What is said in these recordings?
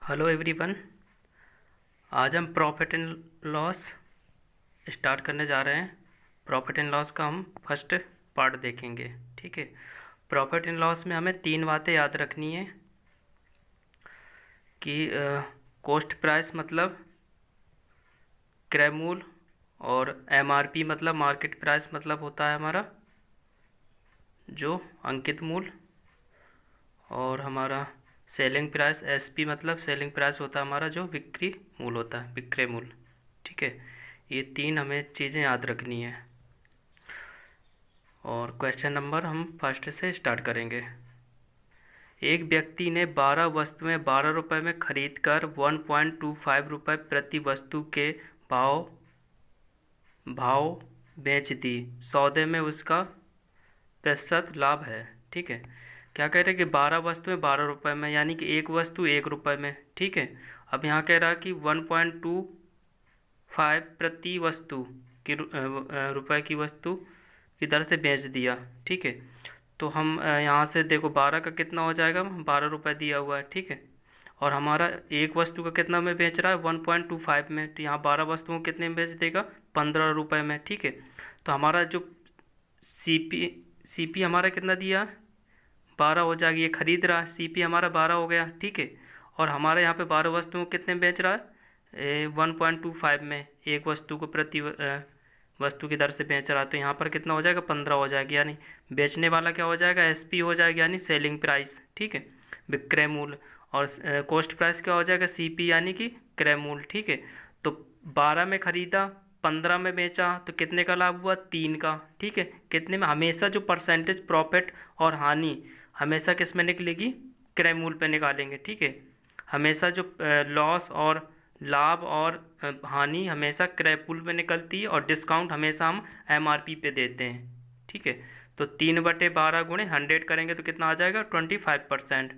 Hello everyone. आज हम profit and loss start करने जा रहे हैं। प्रॉफिट एंड लॉस का हम फर्स्ट पार्ट देखेंगे। ठीक है। प्रॉफिट एंड लॉस में हमें तीन बातें याद रखनी है कि कॉस्ट प्राइस मतलब क्रय मूल्य, और एमआरपी मतलब मार्केट प्राइस मतलब होता है हमारा जो अंकित मूल्य, और हमारा सेलिंग प्राइस एसपी मतलब सेलिंग प्राइस होता है हमारा जो बिक्री मूल्य होता है, विक्रय मूल्य। ठीक है। ये तीन हमें चीज़ें याद रखनी है। और क्वेश्चन नंबर हम फर्स्ट से स्टार्ट करेंगे। एक व्यक्ति ने 12 वस्तुएं 12 रुपये में खरीद कर 1.25 रुपये प्रति वस्तु के भाव भाव बेच दी। सौदे में उसका प्रतिशत लाभ है। ठीक है। क्या कह रहे हैं कि 12 वस्तुएं 12 रुपये में, यानी कि एक वस्तु 1 रुपये में। ठीक है। अब यहाँ कह रहा है कि 1.25 प्रति वस्तु की रुपए की वस्तु की दर से बेच दिया। ठीक है। तो हम यहाँ से देखो 12 का कितना हो जाएगा, 12 रुपये दिया हुआ है। ठीक है। और हमारा एक वस्तु का कितना में बेच रहा है, 1.25 में। तो यहाँ 12 वस्तुओं को कितने में बेच देगा, 15 रुपये में। ठीक है। तो हमारा जो सीपी हमारा कितना दिया, 12 हो जाएगी। ये खरीद रहा है, सीपी हमारा 12 हो गया। ठीक है। और हमारे यहाँ पे 12 वस्तुओं को कितने में बेच रहा है, 1.25 में एक वस्तु को प्रति वस्तु की दर से बेच रहा है। तो यहाँ पर कितना हो जाएगा, 15 हो जाएगी। यानी बेचने वाला क्या हो जाएगा, एसपी हो जाएगा, यानी सेलिंग प्राइस। ठीक है, विक्रय मूल्य। और कॉस्ट प्राइस क्या हो जाएगा, सीपी, यानी कि क्रय मूल्य। ठीक है। तो 12 में खरीदा, 15 में बेचा, तो कितने का लाभ हुआ, 3 का। ठीक है। कितने में, हमेशा जो परसेंटेज प्रॉफिट और हानि हमेशा किस में निकलेगी, क्रय मूल्य पे निकालेंगे। ठीक है। हमेशा जो लॉस और लाभ और हानि हमेशा क्रय मूल्य पे निकलती है, और डिस्काउंट हमेशा हम एमआरपी पे देते हैं। ठीक है। तो 3/12 गुणे 100 करेंगे तो कितना आ जाएगा, 25%।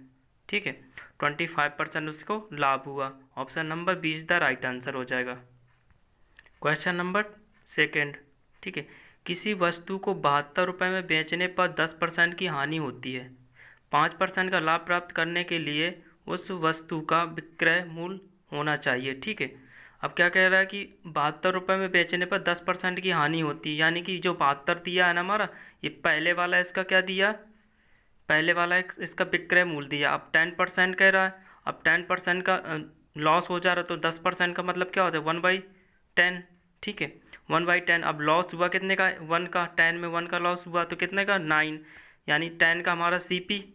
ठीक है। 25% उसको लाभ हुआ। Option number 20 the right answer हो जाएगा। Question number second. ठीक है। किसी वस्तु को 72 रुपये में बेचने पर 10% की हानि होती है। 5% का लाभ प्राप्त करने के लिए उस वस्तु का विक्रय मूल्य होना चाहिए। ठीक है। अब क्या कह रहा है कि 72 रुपये में बेचने पर 10% की हानि होती है, यानी कि जो 72 दिया है ना हमारा, ये पहले वाला इसका क्या दिया, पहले वाला इसका विक्रय मूल्य दिया। अब 10% कह रहा है। अब 10% का लॉस हो जा रहा है, तो 10% का मतलब क्या होता है, 1/10। ठीक है। 1/10। अब लॉस हुआ कितने का, 1 का। 10 में 1 का लॉस हुआ तो कितने का, 9। यानी 10 का हमारा सीपी,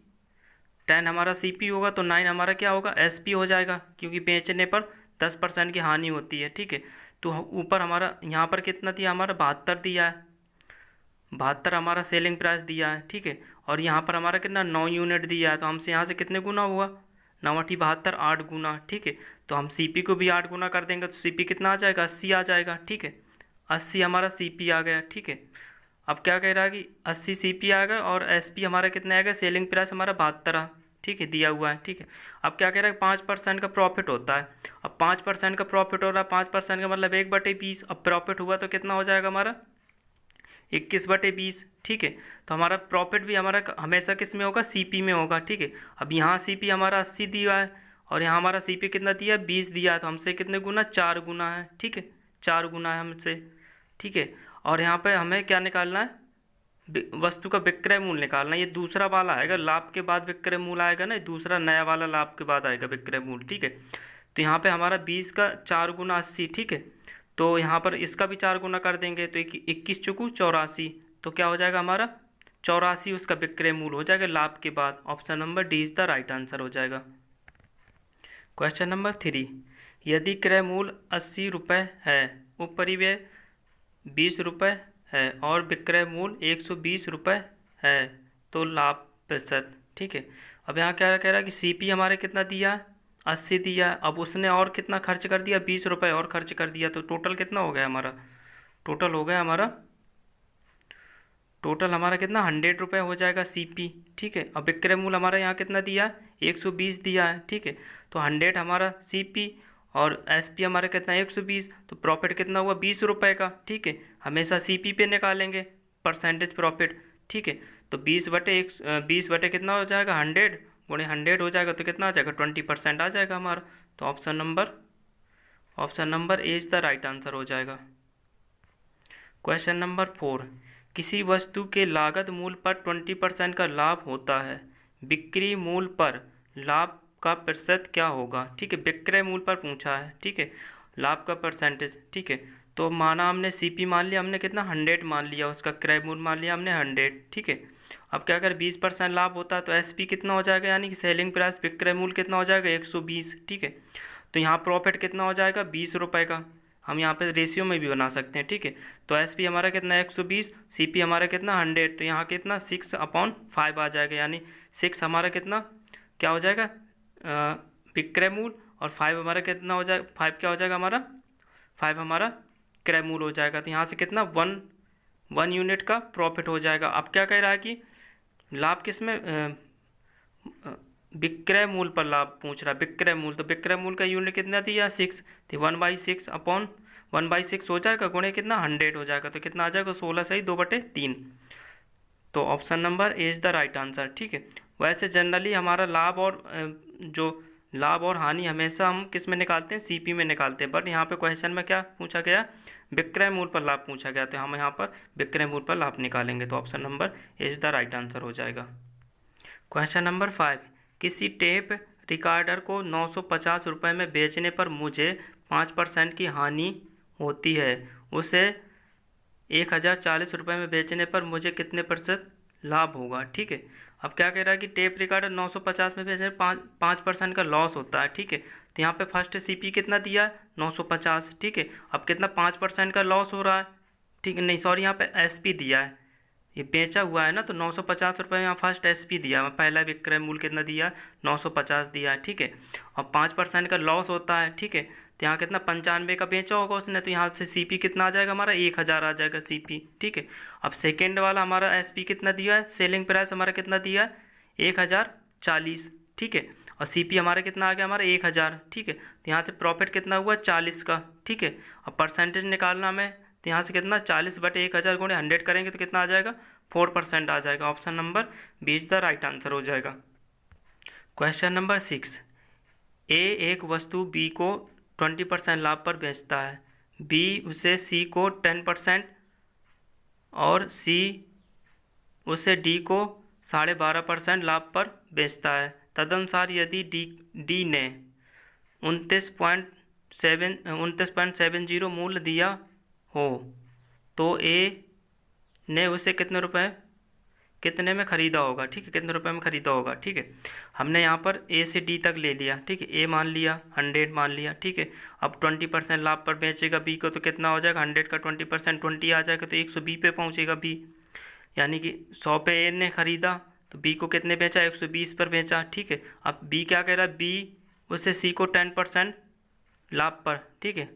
10 हमारा सीपी होगा, तो 9 हमारा क्या होगा, एसपी हो जाएगा, क्योंकि बेचने पर 10% की हानि होती है। ठीक है। तो ऊपर हमारा यहाँ पर कितना दिया, हमारा 72 दिया है, 72 हमारा सेलिंग प्राइस दिया है। ठीक है। और यहाँ पर हमारा कितना, 9 यूनिट दिया है, तो हमसे यहाँ से कितने गुना हुआ, 9×8 = 8 गुना। ठीक है। तो हम सीपी को भी 8 गुना कर देंगे, तो सीपी कितना आ जाएगा, 80 आ जाएगा। ठीक है। 80 हमारा सीपी आ गया। ठीक है। अब क्या कह रहा है कि 80 सीपी आ गया, और एसपी हमारा कितना आएगा, सेलिंग प्राइस हमारा 72। ठीक है, दिया हुआ है। ठीक है। अब क्या कह रहा है, 5% का प्रॉफिट होता है। अब 5% का प्रॉफिट हो रहा है, 5% का मतलब 1/20। अब प्रॉफिट हुआ तो कितना हो जाएगा हमारा, 21/20। ठीक है। तो हमारा प्रॉफिट भी हमारा हमेशा किस में होगा, सीपी में होगा। ठीक है। अब यहाँ सीपी हमारा 80 दिया है, और यहाँ हमारा सीपी कितना दिया है, 20 दिया है, तो हमसे कितने गुना, 4 गुना है। ठीक है। 4 गुना है हमसे। ठीक है। और यहाँ पे हमें क्या निकालना है, वस्तु का विक्रय मूल्य निकालना। ये दूसरा वाला आएगा, लाभ के बाद विक्रय मूल्य आएगा ना, दूसरा नया वाला लाभ के बाद आएगा विक्रय मूल्य। ठीक है। तो यहाँ पे हमारा 20 का 4 गुना 80। ठीक है। तो यहाँ पर इसका भी 4 गुना कर देंगे, तो 21 चुकू 84। तो क्या हो जाएगा हमारा, 84 उसका विक्रय मूल्य हो जाएगा लाभ के बाद। Option number D is the right answer हो जाएगा। Question number 3। यदि क्रय मूल्य 80 रुपये है, उपरिव्यय 20 रुपये है, और विक्रय मूल्य 120 रुपये है, तो लाभ प्रतिशत। ठीक है। अब यहाँ क्या कह रहा है कि सीपी हमारे कितना दिया, 80 दिया। अब उसने और कितना खर्च कर दिया, 20 रुपये और खर्च कर दिया, तो टोटल कितना हो गया हमारा, टोटल हो गया हमारा, टोटल हमारा कितना, 100 रुपये हो जाएगा सीपी। ठीक है। अब विक्रय मूल्य हमारा यहाँ कितना दिया है, 120 दिया है। ठीक है। तो 100 हमारा सीपी, और एसपी हमारा कितना, 120। तो प्रॉफिट कितना हुआ, 20 रुपये का। ठीक है। हमेशा सीपी पे निकालेंगे परसेंटेज प्रॉफिट। ठीक है। तो 20/1, 20 बटे कितना हो जाएगा, 100, गुणे 100 हो जाएगा तो कितना आ जाएगा 20% आ जाएगा हमारा। तो option number A is the right answer हो जाएगा। क्वेश्चन नंबर 4, किसी वस्तु के लागत मूल्य पर 20% का लाभ होता है, बिक्री मूल्य पर लाभ का प्रतिशत क्या होगा। ठीक है, विक्रय मूल्य पर पूछा है। ठीक है, लाभ का परसेंटेज। ठीक है, तो माना हमने सीपी मान लिया, हमने कितना 100 मान लिया, उसका क्रय मूल्य मान लिया हमने 100। ठीक है, अब क्या अगर 20% लाभ होता है तो एसपी कितना हो जाएगा, यानी कि सेलिंग प्राइस विक्रय मूल्य कितना हो जाएगा 120। ठीक है, तो यहाँ प्रॉफिट कितना हो जाएगा 20 रुपये का। हम यहाँ पे रेशियो में भी बना सकते हैं। ठीक है, तो एसपी हमारा कितना 120, सीपी हमारा कितना 100, तो यहाँ कितना 6/5 आ जाएगा, यानी 6 हमारा कितना क्या हो जाएगा विक्रय मूल्य, और 5 हमारा कितना हो जाएगा, 5 क्या हो जाएगा हमारा 5 हमारा क्रय मूल्य हो जाएगा। तो यहाँ से कितना 1 यूनिट का प्रॉफिट हो जाएगा। अब क्या कह रहा है कि लाभ किस में विक्रय मूल्य पर लाभ पूछ रहा है, विक्रय मूल्य। तो विक्रय मूल्य का यूनिट कितना दिया 6, तो 1/6 हो जाएगा, गुणे कितना 100 हो जाएगा, तो कितना आ जाएगा 16 सही 2/3। तो option number A is the right answer. ठीक है, वैसे जनरली हमारा लाभ और जो लाभ और हानि हमेशा हम किस में निकालते हैं, सीपी में निकालते हैं, बट यहाँ पे क्वेश्चन में क्या पूछा गया, विक्रय मूल्य पर लाभ पूछा गया, तो हम यहाँ पर विक्रय मूल्य पर लाभ निकालेंगे। तो option number A is the right answer हो जाएगा। क्वेश्चन नंबर 5, किसी टेप रिकॉर्डर को 950 रुपये में बेचने पर मुझे 5% की हानि होती है, उसे 1040 रुपये में बेचने पर मुझे कितने प्रतिशत लाभ होगा। ठीक है, अब क्या कह रहा है कि टेप रिकॉर्डर 950 में बेचने पर 5% का लॉस होता है। ठीक है, तो यहाँ पे फर्स्ट सीपी कितना दिया है 950। ठीक है, अब कितना 5% का लॉस हो रहा है। ठीक है, नहीं सॉरी, यहाँ पे एसपी दिया है, ये बेचा हुआ है ना, तो 950 रुपये में यहाँ फर्स्ट एसपी दिया है, पहला विक्रय मूल्य कितना दिया है 950 दिया है। ठीक है, और 5% का लॉस होता है। ठीक है, तो यहाँ कितना 95 का बेचा होगा उसने, तो यहाँ से सीपी कितना आ जाएगा हमारा 1000 आ जाएगा सीपी। ठीक है, अब सेकेंड वाला हमारा एसपी कितना दिया है, सेलिंग प्राइस हमारा कितना दिया है 1040। ठीक है, और सीपी हमारा कितना आ गया हमारा 1000। ठीक है, तो यहाँ से प्रॉफिट कितना हुआ 40 का। ठीक है, अब परसेंटेज निकालना हमें, तो यहाँ से कितना 40/1000 गुणे 100 करेंगे तो कितना आ जाएगा 4% आ जाएगा। Option number B is the right answer हो जाएगा। क्वेश्चन नंबर 6, ए एक वस्तु बी को 20% लाभ पर बेचता है, बी उसे सी को 10% और सी उसे डी को 12.5% लाभ पर बेचता है। तदनुसार यदि डी ने 29.70 मूल्य दिया हो तो ए ने उसे कितने में ख़रीदा होगा। ठीक है, कितने रुपए में ख़रीदा होगा। ठीक है, हमने यहाँ पर ए से डी तक ले लिया। ठीक है, ए मान लिया 100 मान लिया। ठीक है, अब 20% लाभ पर बेचेगा बी को, तो कितना हो जाएगा 100 का 20% 20 आ जाएगा, तो 120 पे पहुँचेगा बी, यानी कि 100 पे ए ने ख़रीदा तो बी को कितने बेचा 120 पर बेचा। ठीक है, अब बी क्या कह रहा है, बी उससे सी को 10% लाभ पर, ठीक है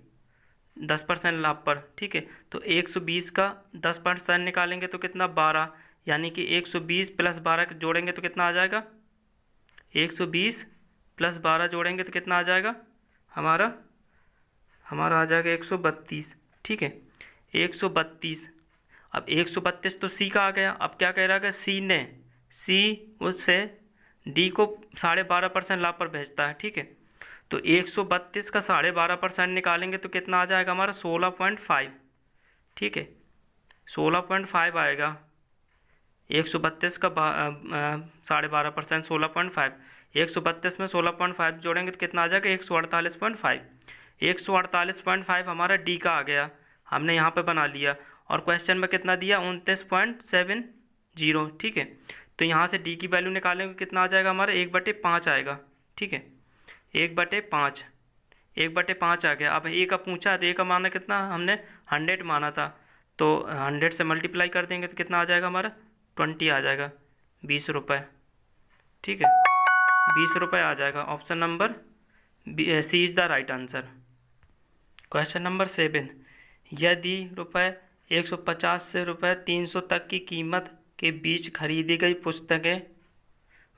10% लाभ पर। ठीक है, तो 120 का 10% निकालेंगे तो कितना 12, यानी कि 120 + 12 जोड़ेंगे तो कितना आ जाएगा 120 + 12 जोड़ेंगे तो कितना आ जाएगा हमारा आ जाएगा 132। ठीक है, 132। अब 132 तो सी का आ गया। अब क्या कह रहा है, सी उससे डी को 12.5% लाभ पर भेजता है। ठीक है, तो 132 का 12.5% निकालेंगे तो कितना आ जाएगा हमारा 16.5। ठीक है, 16.5 आएगा। 132 का 12.5% 16.5, 132 में 16.5 जोड़ेंगे तो कितना आ जाएगा 148.5। 148.5 हमारा डी का आ गया, हमने यहाँ पे बना लिया। और क्वेश्चन में कितना दिया 29.70। ठीक है, तो यहाँ से डी की वैल्यू निकालेंगे कितना आ जाएगा हमारा 1/5 आएगा। ठीक है, 1/5 आ गया। अब ए का पूछा तो ए का माना कितना हमने 100 माना था, तो 100 से मल्टीप्लाई कर देंगे तो कितना आ जाएगा हमारा 20 आ जाएगा 20 रुपये। ठीक है, 20 रुपये आ जाएगा। Option number C is the right answer. Question number 7, यदि ₹150 से ₹300 तक की कीमत के बीच खरीदी गई पुस्तकें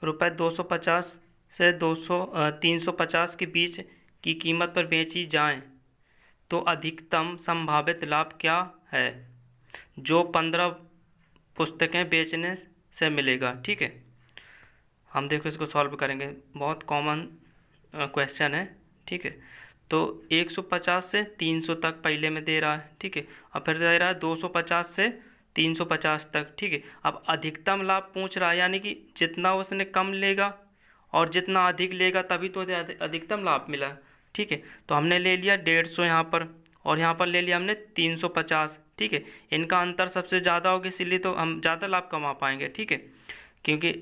₹250 से 350 के बीच की कीमत पर बेची जाएं, तो अधिकतम संभावित लाभ क्या है जो 15 पुस्तकें बेचने से मिलेगा। ठीक है, हम देखो इसको सॉल्व करेंगे, बहुत कॉमन क्वेश्चन है, ठीक है। तो 150 से 300 तक पहले में दे रहा है, ठीक है, और फिर दे रहा है 250 से 350 तक, ठीक है। अब अधिकतम लाभ पूछ रहा है, यानी कि जितना उसने कम लेगा और जितना अधिक लेगा तभी तो अधिकतम लाभ मिला, ठीक है। तो हमने ले लिया 150 यहाँ पर, और यहाँ पर ले लिया हमने 350, ठीक है। इनका अंतर सबसे ज़्यादा होगा, इसीलिए तो हम ज़्यादा लाभ कमा पाएंगे, ठीक है। क्योंकि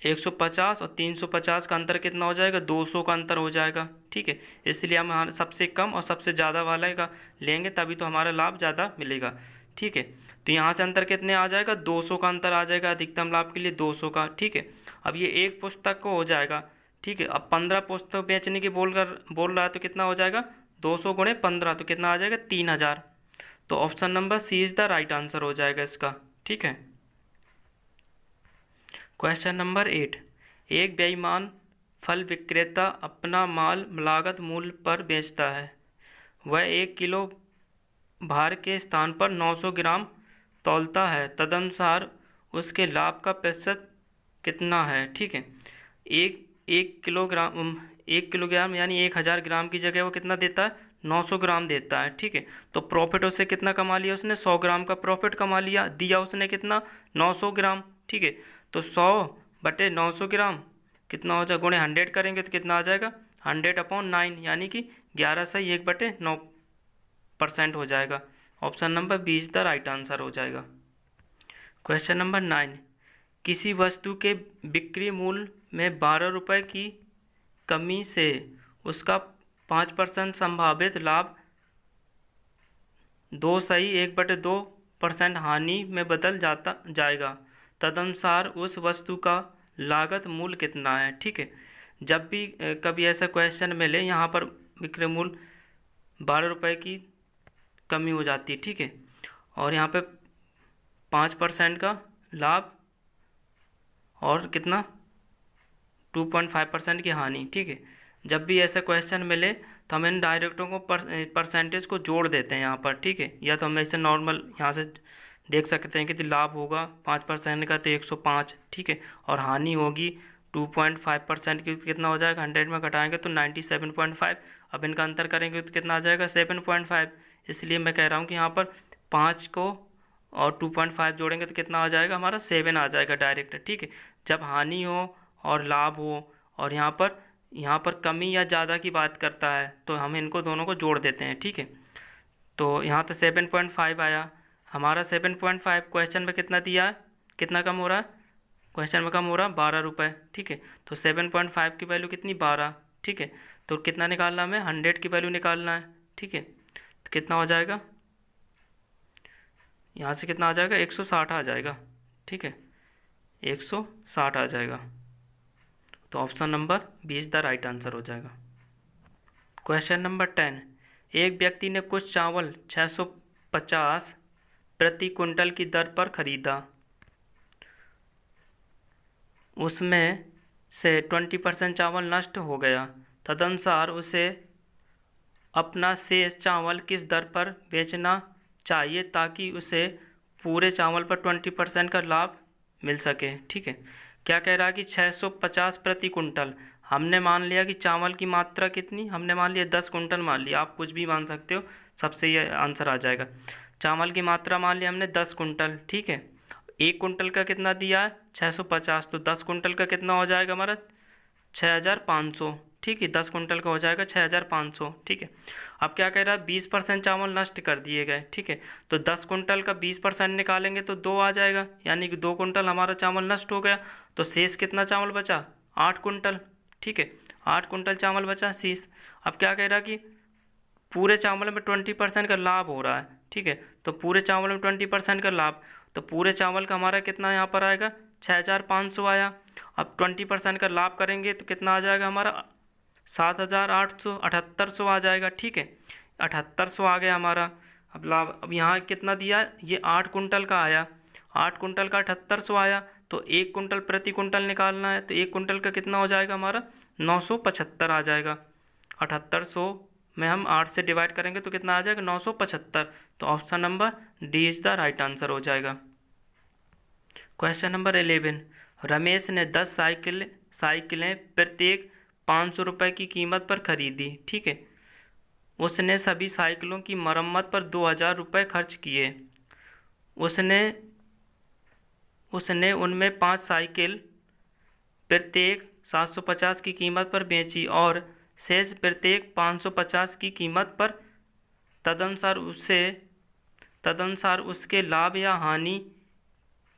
150 और 350 का अंतर कितना हो जाएगा, 200 का अंतर हो जाएगा, ठीक है। इसलिए हम सबसे कम और सबसे ज़्यादा वाले का लेंगे, तभी तो हमारा लाभ ज़्यादा मिलेगा, ठीक है। तो यहाँ से अंतर कितने आ जाएगा, 200 का अंतर आ जाएगा अधिकतम लाभ के लिए, 200 का, ठीक है। अब ये एक पुस्तक को हो जाएगा, ठीक है। अब 15 पुस्तक बेचने की बोल रहा है, तो कितना हो जाएगा, 200 गुणे 15, तो कितना आ जाएगा, 3000। तो option number C is the right answer हो जाएगा इसका, ठीक है। क्वेश्चन नंबर 8, एक बेईमान फल विक्रेता अपना माल लागत मूल्य पर बेचता है। वह 1 किलो भार के स्थान पर 900 ग्राम तौलता है, तदनुसार उसके लाभ का प्रतिशत कितना है, ठीक है। एक किलोग्राम यानी 1000 ग्राम की जगह वो कितना देता है, 900 ग्राम देता है, ठीक है। तो प्रॉफिट उससे कितना कमा लिया उसने, 100 ग्राम का प्रॉफिट कमा लिया, दिया उसने कितना, 900 ग्राम, ठीक है। तो 100 बटे 900 ग्राम कितना हो जाएगा, गुणे 100 करेंगे तो कितना आ जाएगा, 100/9, यानी कि 11/1/9% हो जाएगा। Option number B is the right answer हो जाएगा। क्वेश्चन नंबर 9, किसी वस्तु के बिक्री मूल्य में 12 रुपये की कमी से उसका 5% संभावित लाभ 1/2% हानि में बदल जाएगा। तदनुसार उस वस्तु का लागत मूल्य कितना है, ठीक है। जब भी कभी ऐसा क्वेश्चन मिले, यहाँ पर विक्रय मूल्य 12 रुपये की कमी हो जाती है, ठीक है, और यहाँ पे 5% का लाभ और कितना 2.5% की हानि, ठीक है। जब भी ऐसा क्वेश्चन मिले तो हम इन डायरेक्टों को परसेंटेज को जोड़ देते हैं यहाँ पर, ठीक है। या तो हम ऐसे नॉर्मल यहाँ से देख सकते हैं कि लाभ होगा 5% का तो 105, ठीक है, और हानि होगी 2.5% की, कितना हो जाएगा, 100 में घटाएंगे तो 97.5। अब इनका अंतर करेंगे तो कितना आ जाएगा, 7.5। इसलिए मैं कह रहा हूँ कि यहाँ पर 5 को और 2.5 जोड़ेंगे तो कितना आ जाएगा, हमारा 7 आ जाएगा डायरेक्ट, ठीक है। जब हानि हो और लाभ हो और यहाँ पर कमी या ज़्यादा की बात करता है तो हम इनको दोनों को जोड़ देते हैं, ठीक है। तो यहाँ तो 7.5 आया हमारा, 7.5 क्वेश्चन में कितना दिया है, कितना कम हो रहा है, क्वेश्चन में कम हो रहा है 12 रुपये, ठीक है। तो 7.5 की वैल्यू कितनी, 12, ठीक है। तो कितना निकालना हमें, 100 की वैल्यू निकालना है, ठीक है। तो कितना हो जाएगा, यहाँ से कितना आ जाएगा, 160 आ जाएगा, ठीक है, 160 आ जाएगा। तो option number B is the right answer हो जाएगा। क्वेश्चन नंबर 10, एक व्यक्ति ने कुछ चावल 650 प्रति क्विंटल की दर पर खरीदा। उसमें से 20% चावल नष्ट हो गया। तदनुसार उसे अपना शेष चावल किस दर पर बेचना चाहिए ताकि उसे पूरे चावल पर 20% का लाभ मिल सके, ठीक है। क्या कह रहा है कि 650 प्रति कुंटल, हमने मान लिया कि चावल की मात्रा कितनी, हमने मान लिया 10 कुंटल मान लिया, आप कुछ भी मान सकते हो, सबसे ये आंसर आ जाएगा। चावल की मात्रा मान लिया हमने 10 कुंटल, ठीक है। 1 कुंटल का कितना दिया है, 650, तो 10 कुंटल का कितना हो जाएगा हमारा, 6500, ठीक है। 10 कुंटल का हो जाएगा 6500, ठीक है। अब क्या कह रहा है, 20% चावल नष्ट कर दिए गए, ठीक है। तो 10 कुंटल का 20% निकालेंगे तो 2 आ जाएगा, यानी कि 2 कुंटल हमारा चावल नष्ट हो गया। तो शेष कितना चावल बचा, 8 कुंटल, ठीक है, 8 कुंटल चावल बचा शेष। अब क्या कह रहा है कि पूरे चावल में 20% का लाभ हो रहा है, ठीक है। तो पूरे चावल में 20% का लाभ, तो पूरे चावल का हमारा कितना यहाँ पर आएगा, 6500 आया। अब 20% का लाभ करेंगे तो कितना आ जाएगा हमारा, 7800, 7800 आ जाएगा, ठीक है, 7800 आ गया हमारा। अब लाभ, अब यहाँ कितना दिया, ये 8 कुंटल का आया, 8 कुंटल का 7800 आया। तो 1 कुंटल प्रति कुंटल निकालना है, तो 1 कुंटल का कितना हो जाएगा हमारा, 975 आ जाएगा। 7800 में हम 8 से डिवाइड करेंगे तो कितना आ जाएगा, 975। तो option number D is the right answer हो जाएगा। क्वेश्चन नंबर 11, रमेश ने 10 साइकिलें प्रत्येक 500 रुपये की कीमत पर खरीदी। ठीक है, उसने सभी साइकिलों की मरम्मत पर 2000 रुपये खर्च किए। उसने उसने उनमें 5 साइकिल प्रत्येक 750 की कीमत पर बेची और शेष प्रत्येक 550 की कीमत पर। तदनुसार उसके लाभ या हानि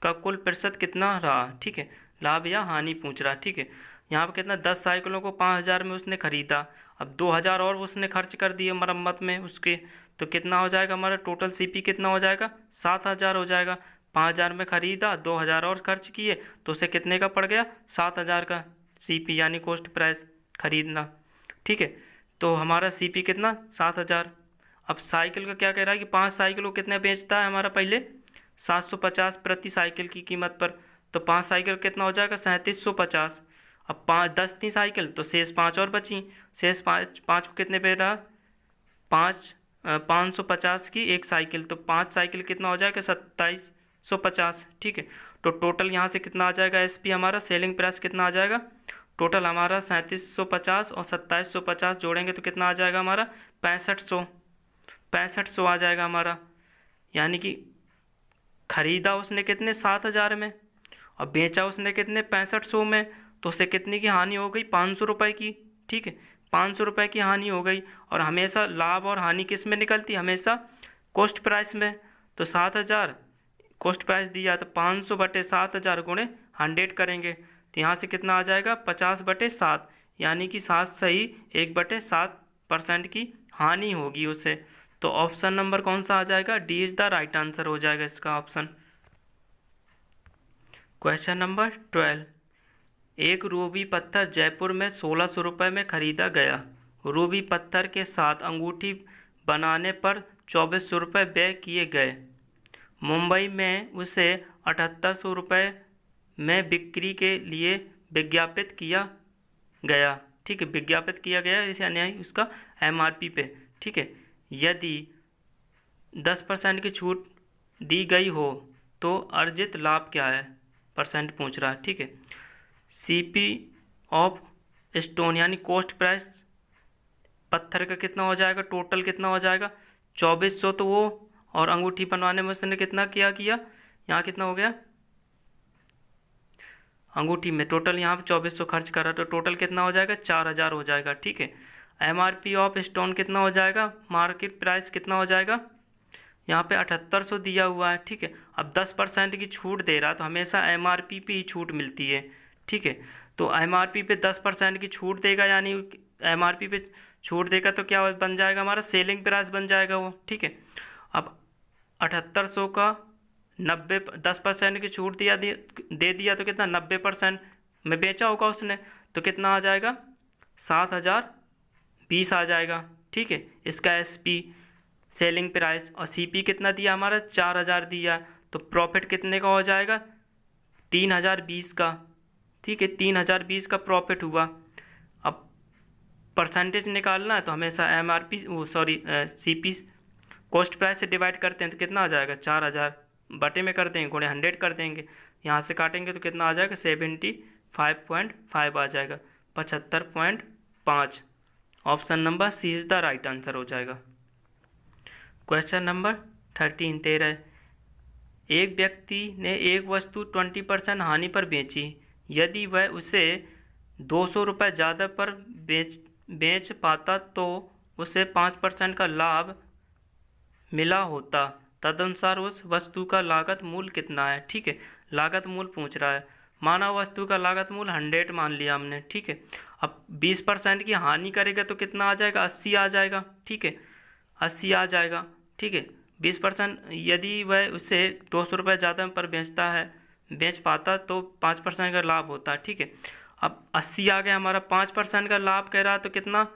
का कुल प्रतिशत कितना रहा। ठीक है, लाभ या हानि पूछ रहा। ठीक है, यहाँ पर कितना, 10 साइकिलों को 5000 में उसने खरीदा, अब 2000 और उसने खर्च कर दिए मरम्मत में उसके, तो कितना हो जाएगा हमारा टोटल सीपी कितना हो जाएगा, 7000 हो जाएगा। 5000 में खरीदा, 2000 और खर्च किए, तो उसे कितने का पड़ गया, 7000 का सीपी यानी कॉस्ट प्राइस खरीदना। ठीक है, तो हमारा सीपी कितना, 7000। अब साइकिल का क्या कह रहा है कि 5 साइकिल को कितने बेचता है हमारा, पहले 750 प्रति साइकिल की कीमत पर, तो 5 साइकिल कितना हो जाएगा, 3750। अब 10 थी साइकिल तो शेष 5 और बची, शेष 5 को कितने पे रहा, 550 की एक साइकिल, तो 5 साइकिल कितना हो जाएगा, 2750। ठीक है, तो टोटल यहाँ से कितना आ जाएगा, एसपी हमारा सेलिंग प्राइस कितना आ जाएगा, टोटल हमारा 3750 और 2750 जोड़ेंगे तो कितना आ जाएगा हमारा, 6500 आ जाएगा हमारा। यानी कि खरीदा उसने कितने, 7000 में, और बेचा उसने कितने, 6500 में, तो उसे कितनी की हानि हो गई, 500 रुपये की। ठीक है, 500 रुपये की हानि हो गई। और हमेशा लाभ और हानि किस में निकलती, हमेशा कॉस्ट प्राइस में। तो 7000 कॉस्ट प्राइस दिया, तो 500 बटे 7000 गुणे 100 करेंगे, तो यहाँ से कितना आ जाएगा, 50 बटे 7, यानी कि 7 सही 1/7% की हानि होगी उसे। तो ऑप्शन नंबर कौन सा आ जाएगा, D is the right answer हो जाएगा इसका ऑप्शन। क्वेश्चन नंबर 12, एक रूबी पत्थर जयपुर में 1600 रुपये में खरीदा गया। रूबी पत्थर के साथ अंगूठी बनाने पर 2400 रुपये व्यय किए गए। मुंबई में उसे 7800 रुपये में बिक्री के लिए विज्ञापित किया गया। ठीक है, विज्ञापित किया गया इसे यानी उसका एमआरपी पे। ठीक है, यदि 10% की छूट दी गई हो तो अर्जित लाभ क्या है, परसेंट पूछ रहा है। ठीक है, सीपी ऑफ स्टोन यानी कॉस्ट प्राइस पत्थर का कितना हो जाएगा, टोटल कितना हो जाएगा, 2400, तो वो, और अंगूठी बनवाने में उसने कितना किया यहाँ कितना हो गया, अंगूठी में टोटल यहाँ पे 2400 खर्च करा, तो टोटल कितना हो जाएगा, 4000 हो जाएगा। ठीक है, एमआरपी ऑफ स्टोन कितना हो जाएगा, मार्केट प्राइस कितना हो जाएगा, यहाँ पे 7800 दिया हुआ है। ठीक है, अब 10% की छूट दे रहा है तो हमेशा एमआरपी पे ही छूट मिलती है। ठीक है, तो एमआरपी पे 10% की छूट देगा, यानी एमआरपी पे छूट देगा तो क्या बन जाएगा हमारा, सेलिंग प्राइस बन जाएगा वो। ठीक है, अब 7800 का 10% की छूट दे दिया तो कितना, 90% में बेचा होगा उसने, तो कितना आ जाएगा, 7020 आ जाएगा। ठीक है, इसका एसपी सेलिंग प्राइस, और सीपी कितना दिया हमारा, 4000 दिया, तो प्रॉफिट कितने का हो जाएगा, 3020 का। ठीक है, 3020 का प्रॉफिट हुआ। अब परसेंटेज निकालना है तो हमेशा एमआरपी सीपी कॉस्ट प्राइस से डिवाइड करते हैं तो कितना आ जाएगा, 4000 बटे में कर देंगे, गुणे 100 कर देंगे, यहाँ से काटेंगे तो कितना आ जाएगा, 75.5 आ जाएगा, 75.5। Option number C is the right answer हो जाएगा। क्वेश्चन नंबर 13, एक व्यक्ति ने एक वस्तु 20% हानि पर बेची। यदि वह उसे 200 रुपये ज़्यादा पर बेच पाता तो उसे 5% का लाभ मिला होता। तदनुसार उस वस्तु का लागत मूल्य कितना है। ठीक है, लागत मूल्य पूछ रहा है। माना वस्तु का लागत मूल्य 100 मान लिया हमने। ठीक है, अब 20% की हानि करेगा तो कितना आ जाएगा, 80 आ जाएगा। ठीक है, 80 आ जाएगा। ठीक है, 20% यदि वह उसे 200 रुपये ज़्यादा पर बेच पाता तो 5% का लाभ होता। ठीक है, अब 80 आ गया हमारा, 5% का लाभ कह रहा तो कितना,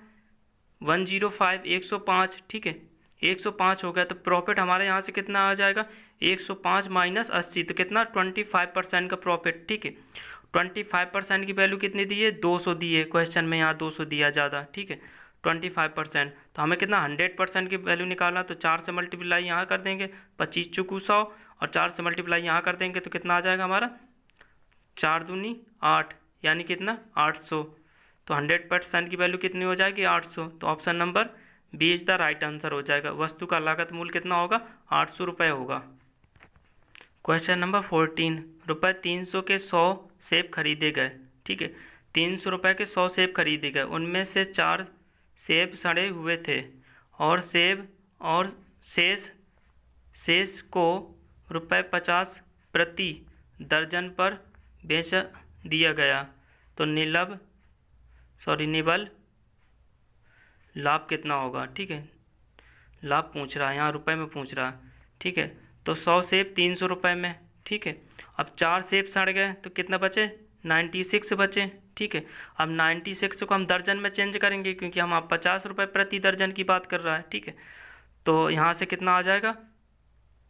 105, 105। ठीक है, 105 हो गया, तो प्रॉफिट हमारे यहाँ से कितना आ जाएगा, 105 माइनस 80, तो कितना, 25% का प्रॉफिट। ठीक है, 25% की वैल्यू कितनी दी है, 200 दी है क्वेश्चन में, यहाँ 200 दिया ज़्यादा। ठीक है, 25%, तो हमें कितना 100% की वैल्यू निकालना, तो 4 से मल्टीप्लाई यहाँ कर देंगे, 25 चुकू 100, और 4 से मल्टीप्लाई यहाँ कर देंगे तो कितना आ जाएगा हमारा, 4 दूनी 8, यानी कितना 800। तो 100% की वैल्यू कितनी हो जाएगी 800। तो option number B is the right answer हो जाएगा। वस्तु का लागत मूल्य कितना होगा 800 रुपये होगा। क्वेश्चन नंबर 14, रुपये 300 के 100 सेब खरीदे गए। ठीक है, 300 रुपये के 100 सेब खरीदे गए, उनमें से 4 सेब सड़े हुए थे और शेष को रुपये 50 प्रति दर्जन पर बेच दिया गया। तो निबल लाभ कितना होगा। ठीक है, लाभ पूछ रहा है, यहाँ रुपए में पूछ रहा है। ठीक है, तो 100 सेब 300 रुपये में। ठीक है, अब 4 सेब सड़ गए तो कितना बचे 96 बचे। ठीक है, अब 96 को हम दर्जन में चेंज करेंगे क्योंकि हम आप 50 रुपये प्रति दर्जन की बात कर रहा है। ठीक है, तो यहाँ से कितना आ जाएगा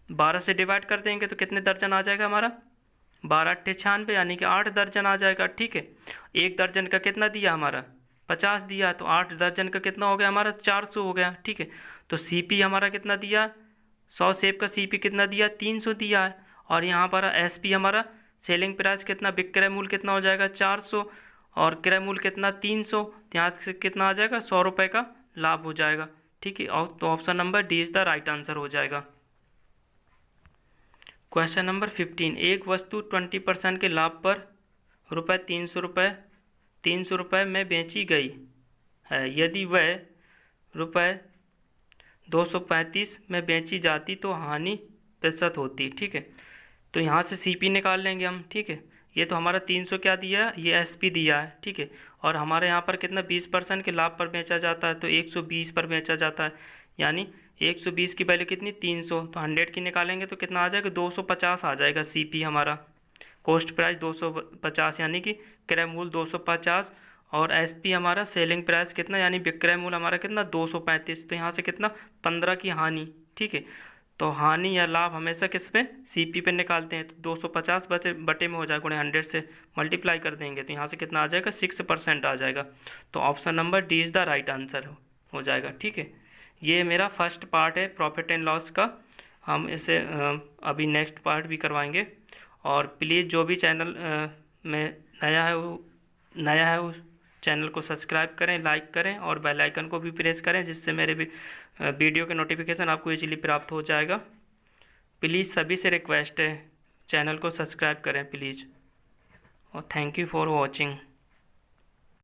12 से डिवाइड कर देंगे तो कितने दर्जन आ जाएगा हमारा 12 × 96, यानी कि 8 दर्जन आ जाएगा। ठीक है, एक दर्जन का कितना दिया हमारा 50 दिया, तो 8 दर्जन का कितना हो गया हमारा 400 हो गया। ठीक है, तो सीपी हमारा कितना दिया 100 सेब का सीपी कितना दिया 300 दिया है। और यहाँ पर एसपी हमारा सेलिंग प्राइस कितना, विक्रय मूल्य कितना हो जाएगा 400 और क्रय मूल्य कितना 300। तो यहाँ से कितना आ जाएगा 100 रुपये का लाभ हो जाएगा। ठीक है, और तो option number D is the right answer हो जाएगा। क्वेश्चन नंबर 15, एक वस्तु 20% के लाभ पर रुपये 300 रुपये में बेची गई है। यदि वह रुपये 235 में बेची जाती तो हानि प्रतिशत होती। ठीक है, तो यहाँ से सीपी निकाल लेंगे हम। ठीक है, ये तो हमारा 300 क्या दिया है, ये एसपी दिया है। ठीक है, और हमारे यहाँ पर कितना 20% के लाभ पर बेचा जाता है, तो 120 पर बेचा जाता है, यानी 120 की वैल्यू कितनी 300। तो 100 की निकालेंगे तो कितना आ जाएगा 250 आ जाएगा। सीपी हमारा कॉस्ट प्राइस 250, यानी कि क्रय मूल्य 250, और एसपी हमारा सेलिंग प्राइस कितना, यानी विक्रय मूल्य हमारा कितना 235। तो यहाँ से कितना 15 की हानि। ठीक है, तो हानि या लाभ हमेशा किस पे सीपी पे निकालते हैं। तो 250 बटे में हो जाएगा, 100 से मल्टीप्लाई कर देंगे तो यहाँ से कितना आ जाएगा 6% आ जाएगा। तो option number D is the right answer हो जाएगा। ठीक है, ये मेरा फर्स्ट पार्ट है प्रॉफिट एंड लॉस का। हम इसे अभी नेक्स्ट पार्ट भी करवाएंगे। और प्लीज़ जो भी चैनल में नया है उस चैनल को सब्सक्राइब करें, लाइक करें और बेल आइकन को भी प्रेस करें, जिससे मेरे भी वीडियो के नोटिफिकेशन आपको इजीली प्राप्त हो जाएगा। प्लीज़ सभी से रिक्वेस्ट है चैनल को सब्सक्राइब करें प्लीज़, और थैंक यू फॉर वॉचिंग।